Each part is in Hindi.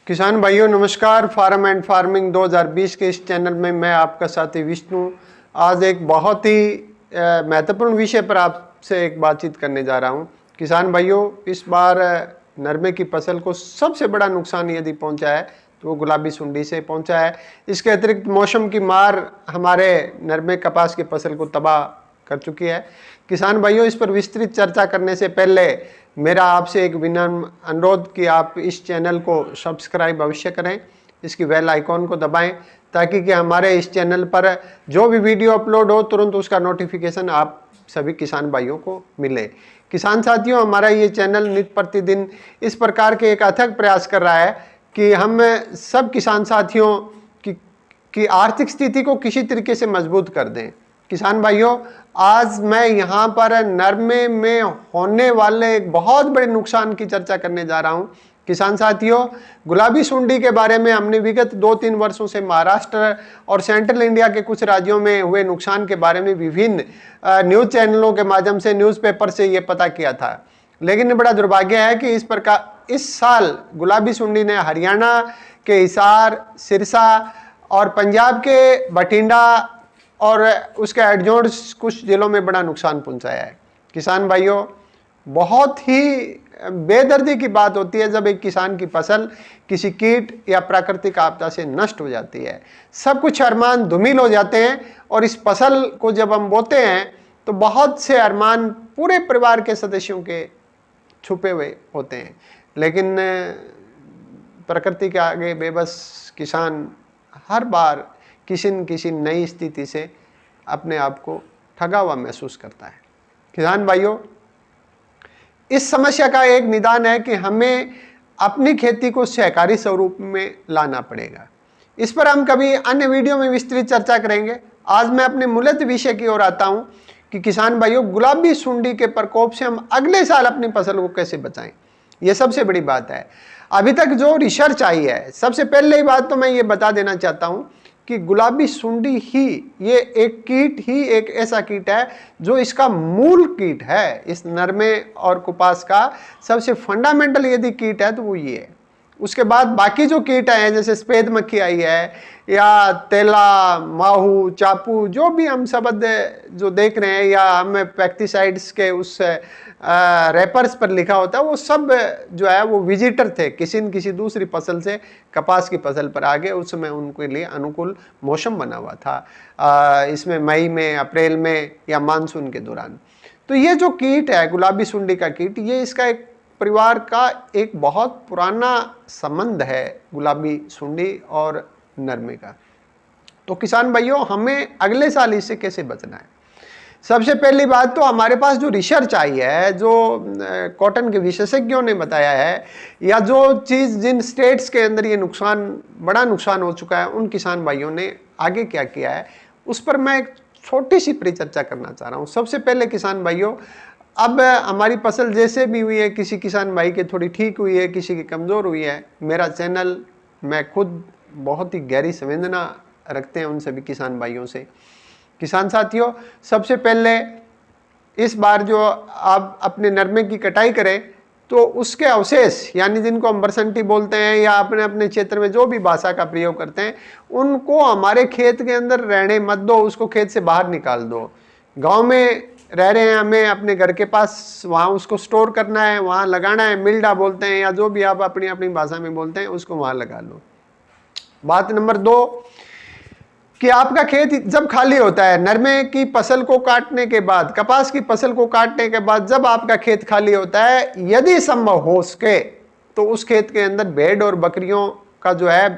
किसान भाइयों नमस्कार। फार्म एंड फार्मिंग 2020 के इस चैनल में मैं आपका साथी विष्णु आज एक बहुत ही महत्वपूर्ण विषय पर आपसे एक बातचीत करने जा रहा हूं। किसान भाइयों, इस बार नरमे की फसल को सबसे बड़ा नुकसान यदि पहुंचा है तो वो गुलाबी सुंडी से पहुंचा है। इसके अतिरिक्त मौसम की मार हमारे नरमे कपास की फसल को तबाह कर चुकी है। किसान भाइयों, इस पर विस्तृत चर्चा करने से पहले मेरा आपसे एक विनम्र अनुरोध कि आप इस चैनल को सब्सक्राइब अवश्य करें, इसकी बेल आइकॉन को दबाएं ताकि कि हमारे इस चैनल पर जो भी वीडियो अपलोड हो तुरंत उसका नोटिफिकेशन आप सभी किसान भाइयों को मिले। किसान साथियों, हमारा ये चैनल नित्य प्रतिदिन इस प्रकार के एक अथक प्रयास कर रहा है कि हम सब किसान साथियों की आर्थिक स्थिति को किसी तरीके से मजबूत कर दें। किसान भाइयों, आज मैं यहाँ पर नरमे में होने वाले एक बहुत बड़े नुकसान की चर्चा करने जा रहा हूँ। किसान साथियों, गुलाबी सुंडी के बारे में हमने विगत 2-3 वर्षों से महाराष्ट्र और सेंट्रल इंडिया के कुछ राज्यों में हुए नुकसान के बारे में विभिन्न न्यूज़ चैनलों के माध्यम से, न्यूज़पेपर से ये पता किया था। लेकिन बड़ा दुर्भाग्य है कि इस साल गुलाबी सुंडी ने हरियाणा के हिसार, सिरसा और पंजाब के बठिंडा और उसके एडजॉइंट कुछ जिलों में बड़ा नुकसान पहुंचाया है। किसान भाइयों, बहुत ही बेदर्दी की बात होती है जब एक किसान की फसल किसी कीट या प्राकृतिक आपदा से नष्ट हो जाती है। सब कुछ अरमान धूमिल हो जाते हैं और इस फसल को जब हम बोते हैं तो बहुत से अरमान पूरे परिवार के सदस्यों के छुपे हुए होते हैं। लेकिन प्रकृति के आगे बेबस किसान हर बार किसी न किसी नई स्थिति से अपने आप को ठगा हुआ महसूस करता है। किसान भाइयों, इस समस्या का एक निदान है कि हमें अपनी खेती को सहकारी स्वरूप में लाना पड़ेगा। इस पर हम कभी अन्य वीडियो में विस्तृत चर्चा करेंगे। आज मैं अपने मूलतः विषय की ओर आता हूं कि किसान भाइयों, गुलाबी सुंडी के प्रकोप से हम अगले साल अपनी फसल को कैसे बचाएं, यह सबसे बड़ी बात है। अभी तक जो रिसर्च आई है, सबसे पहले ही बात तो मैं ये बता देना चाहता हूं कि गुलाबी सुंडी ही ये एक ऐसा कीट है जो इसका मूल कीट है। इस नरमे और कपास का सबसे फंडामेंटल यदि कीट है तो वो ये है। उसके बाद बाकी जो कीट हैं जैसे सफेद मक्खी आई है या तेला, माहू, चापू, जो भी हम शब्द जो देख रहे हैं या हमें पेस्टिसाइड्स के उस रैपर्स पर लिखा होता है, वो सब जो है वो विजिटर थे किसी न किसी दूसरी फसल से कपास की फसल पर आगे। उस समय उनके लिए अनुकूल मौसम बना हुआ था, इसमें मई में, अप्रैल में या मानसून के दौरान। तो ये जो कीट है गुलाबी सुंडी का कीट, ये इसका एक परिवार का एक बहुत पुराना संबंध है गुलाबी सुंडी और नरमे का। तो किसान भाइयों, हमें अगले साल इससे कैसे बचना है? सबसे पहली बात तो हमारे पास जो रिसर्च आई है, जो कॉटन के विशेषज्ञों ने बताया है, या जो चीज़ जिन स्टेट्स के अंदर ये बड़ा नुकसान हो चुका है, उन किसान भाइयों ने आगे क्या किया है, उस पर मैं एक छोटी सी परिचर्चा करना चाह रहा हूँ। सबसे पहले किसान भाइयों, अब हमारी फसल जैसे भी हुई है, किसी किसान भाई की थोड़ी ठीक हुई है, किसी की कमज़ोर हुई है, मेरा चैनल, मैं खुद बहुत ही गहरी संवेदना रखते हैं उन सभी किसान भाइयों से। किसान साथियों, सबसे पहले इस बार जो आप अपने नरमे की कटाई करें तो उसके अवशेष, यानी जिनको हम बरसंटी बोलते हैं या अपने अपने क्षेत्र में जो भी भाषा का प्रयोग करते हैं, उनको हमारे खेत के अंदर रहने मत दो, उसको खेत से बाहर निकाल दो। गांव में रह रहे हैं, हमें अपने घर के पास वहाँ उसको स्टोर करना है, वहाँ लगाना है, मिल्डा बोलते हैं या जो भी आप अपनी अपनी भाषा में बोलते हैं, उसको वहाँ लगा लो। बात नंबर 2 कि आपका खेत जब खाली होता है, नरमे की फसल को काटने के बाद, कपास की फसल को काटने के बाद जब आपका खेत खाली होता है, यदि संभव हो सके तो उस खेत के अंदर भेड़ और बकरियों का जो है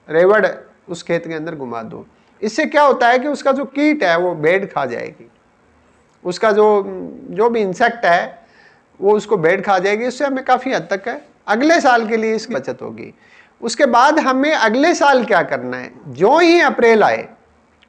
रेवड़ उस खेत के अंदर घुमा दो। इससे क्या होता है कि उसका जो कीट है वो भेड़ खा जाएगी, उसका जो भी इंसेक्ट है वो उसको भेड़ खा जाएगी। इससे हमें काफ़ी हद तक है अगले साल के लिए इसकी बचत होगी। उसके बाद हमें अगले साल क्या करना है, जो ही अप्रैल आए,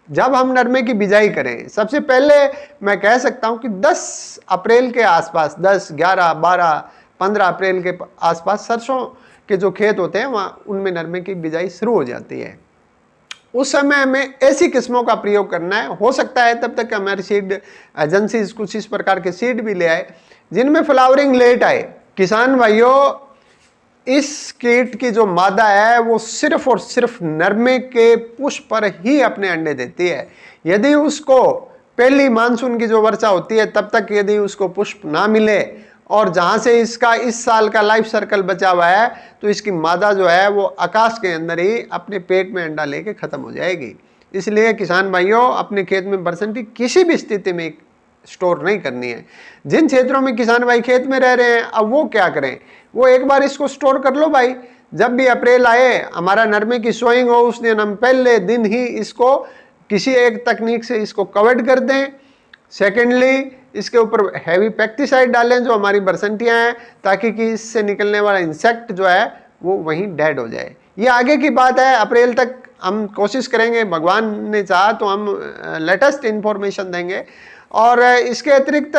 जब हम नरमे की बिजाई करें, सबसे पहले मैं कह सकता हूं कि 10 अप्रैल के आसपास, 10, 11, 12, 15 अप्रैल के आसपास सरसों के जो खेत होते हैं वहाँ उनमें नरमे की बिजाई शुरू हो जाती है। उस समय हमें ऐसी किस्मों का प्रयोग करना है। हो सकता है तब तक हमारी सीड एजेंसीज कुछ इस प्रकार के सीड भी ले आए जिनमें फ्लावरिंग लेट आए। किसान भाइयों, इस कीट की जो मादा है वो सिर्फ और सिर्फ नरमे के पुष्प पर ही अपने अंडे देती है। यदि उसको पहली मानसून की जो वर्षा होती है तब तक यदि उसको पुष्प ना मिले और जहां से इसका इस साल का लाइफ सर्कल बचा हुआ है, तो इसकी मादा जो है वो आकाश के अंदर ही अपने पेट में अंडा लेके खत्म हो जाएगी। इसलिए किसान भाइयों, अपने खेत में बरसंठी किसी भी स्थिति में स्टोर नहीं करनी है। जिन क्षेत्रों में किसान भाई खेत में रह रहे हैं, अब वो क्या करें, वो एक बार इसको स्टोर कर लो भाई। जब भी अप्रैल आए, हमारा नरमे की सोइंग हो, उस दिन हम पहले दिन ही इसको किसी एक तकनीक से इसको कवर्ड कर दें। सेकेंडली, इसके ऊपर हैवी पेस्टिसाइड डालें जो हमारी बरसंटियां हैं, ताकि कि इससे निकलने वाला इंसेक्ट जो है वो वहीं डेड हो जाए। ये आगे की बात है, अप्रैल तक हम कोशिश करेंगे, भगवान ने चाहा तो हम लेटेस्ट इंफॉर्मेशन देंगे। और इसके अतिरिक्त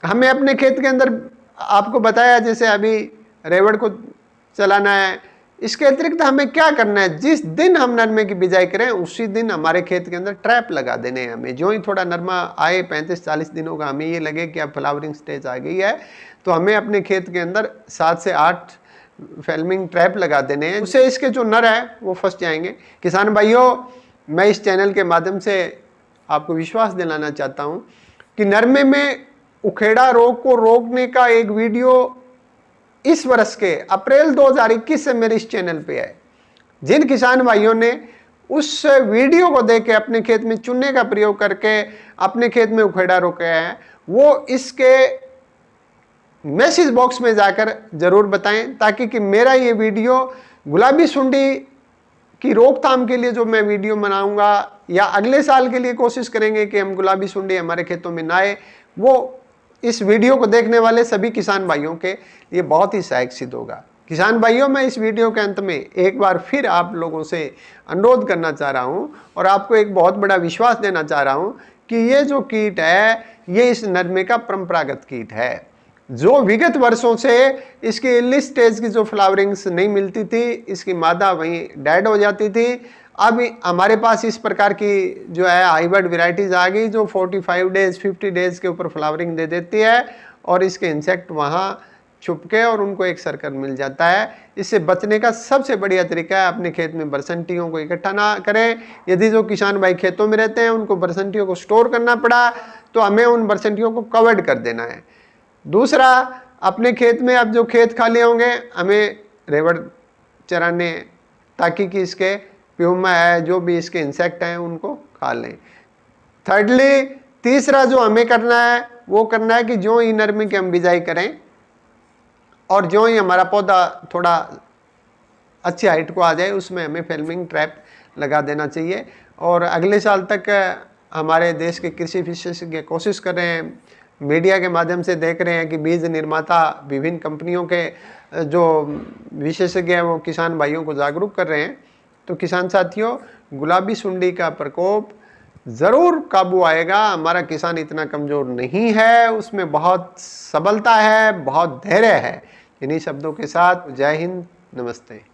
हमें अपने खेत के अंदर आपको बताया जैसे अभी रेवड़ को चलाना है, इसके अतिरिक्त हमें क्या करना है, जिस दिन हम नरमे की बिजाई करें उसी दिन हमारे खेत के अंदर ट्रैप लगा देने हैं हमें। जो ही थोड़ा नरमा आए 35-40 दिनों का, हमें ये लगे कि अब फ्लावरिंग स्टेज आ गई है, तो हमें अपने खेत के अंदर 7 से 8 फेल्मिंग ट्रैप लगा देने हैं। उससे इसके जो नर है वो फंस जाएंगे। किसान भाइयों, मैं इस चैनल के माध्यम से आपको विश्वास दिलाना चाहता हूँ कि नरमे में उखेड़ा रोग को रोकने का एक वीडियो इस वर्ष के अप्रैल 2021 से मेरे इस चैनल पे है। जिन किसान भाइयों ने उस वीडियो को देख के अपने खेत में चूने का प्रयोग करके अपने खेत में उखेड़ा रोका है, वो इसके मैसेज बॉक्स में जाकर जरूर बताएं, ताकि कि मेरा ये वीडियो गुलाबी सुंडी की रोकथाम के लिए जो मैं वीडियो बनाऊंगा, या अगले साल के लिए कोशिश करेंगे कि हम गुलाबी सुंडी हमारे खेतों में ना आए, वो इस वीडियो को देखने वाले सभी किसान भाइयों के लिए बहुत ही सहायक सिद्ध होगा। किसान भाइयों, मैं इस वीडियो के अंत में एक बार फिर आप लोगों से अनुरोध करना चाह रहा हूं और आपको एक बहुत बड़ा विश्वास देना चाह रहा हूं कि ये जो कीट है, ये इस नरमे का परंपरागत कीट है, जो विगत वर्षों से इसकी अर्ली स्टेज की जो फ्लावरिंग्स नहीं मिलती थी, इसकी मादा वहीं डेड हो जाती थी। अब हमारे पास इस प्रकार की जो है हाइब्रिड वेराइटीज आ गई जो 45 डेज 50 डेज के ऊपर फ्लावरिंग दे देती है, और इसके इंसेक्ट वहाँ छुप के और उनको एक सर्कल मिल जाता है। इससे बचने का सबसे बढ़िया तरीका है अपने खेत में बरसंटियों को इकट्ठा ना करें। यदि जो किसान भाई खेतों में रहते हैं उनको बरसंटियों को स्टोर करना पड़ा, तो हमें उन बरसंटियों को कवर्ड कर देना है। दूसरा, अपने खेत में अब जो खेत खाली होंगे हमें रेवड़ चराने, ताकि कि इसके प्यूमा है, जो भी इसके इंसेक्ट हैं उनको खा लें। थर्डली, तीसरा जो हमें करना है वो करना है कि जो ही नरमे की हम बिजाई करें और जो ही हमारा पौधा थोड़ा अच्छी हाइट को आ जाए, उसमें हमें फेल्मिंग ट्रैप लगा देना चाहिए। और अगले साल तक हमारे देश के कृषि विशेषज्ञ कोशिश कर रहे हैं, मीडिया के माध्यम से देख रहे हैं कि बीज निर्माता विभिन्न कंपनियों के जो विशेषज्ञ हैं वो किसान भाइयों को जागरूक कर रहे हैं। तो किसान साथियों, गुलाबी सुंडी का प्रकोप ज़रूर काबू आएगा। हमारा किसान इतना कमज़ोर नहीं है, उसमें बहुत सबलता है, बहुत धैर्य है। इन्हीं शब्दों के साथ जय हिंद, नमस्ते।